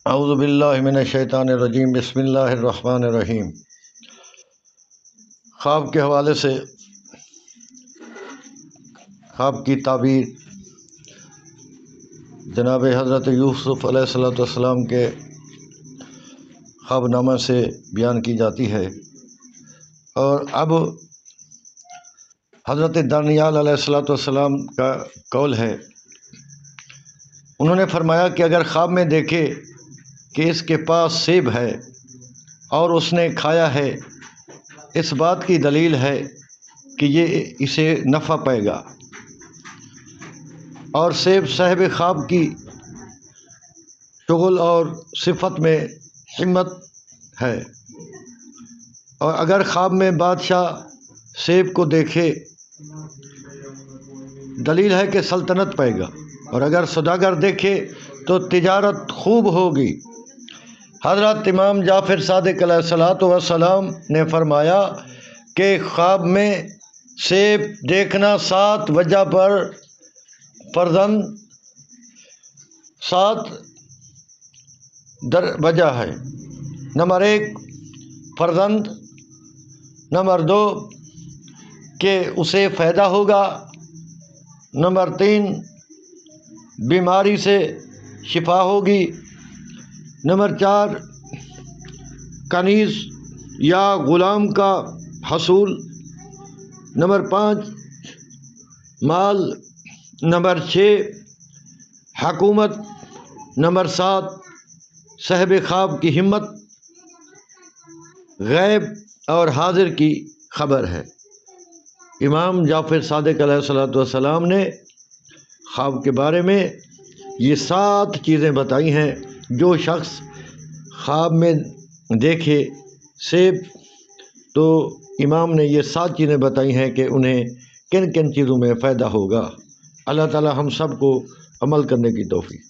اعوذ باللہ من الشیطان الرجیم، بسم اللہ الرحمن الرحیم۔ خواب کے حوالے سے خواب کی تعبیر جناب حضرت یوسف علیہ السلام کے خواب نامہ سے بیان کی جاتی ہے، اور اب حضرت دانیال علیہ السلام کا قول ہے۔ انہوں نے فرمایا کہ اگر خواب میں دیکھے کہ اس کے پاس سیب ہے اور اس نے کھایا ہے، اس بات کی دلیل ہے کہ یہ اسے نفع پائے گا، اور سیب صاحب خواب کی شغل اور صفت میں ہمت ہے، اور اگر خواب میں بادشاہ سیب کو دیکھے دلیل ہے کہ سلطنت پائے گا، اور اگر سوداگر دیکھے تو تجارت خوب ہوگی۔ حضرت امام جعفر صادق علیہ السلام نے فرمایا کہ خواب میں سیب دیکھنا 7 وجہ پر فرزند 7 وجہ ہے۔ نمبر 1 فرزند، نمبر 2 کہ اسے فائدہ ہوگا، نمبر 3 بیماری سے شفا ہوگی، نمبر 4 کنیز یا غلام کا حصول، نمبر 5 مال، نمبر 6 حکومت، نمبر 7 صاحب خواب کی ہمت، غیب اور حاضر کی خبر ہے۔ امام جعفر صادق علیہ السلام نے خواب کے بارے میں یہ 7 چیزیں بتائی ہیں۔ جو شخص خواب میں دیکھے سیب، تو امام نے یہ 7 چیزیں بتائی ہیں کہ انہیں کن کن چیزوں میں فائدہ ہوگا۔ اللہ تعالی ہم سب کو عمل کرنے کی توفیق۔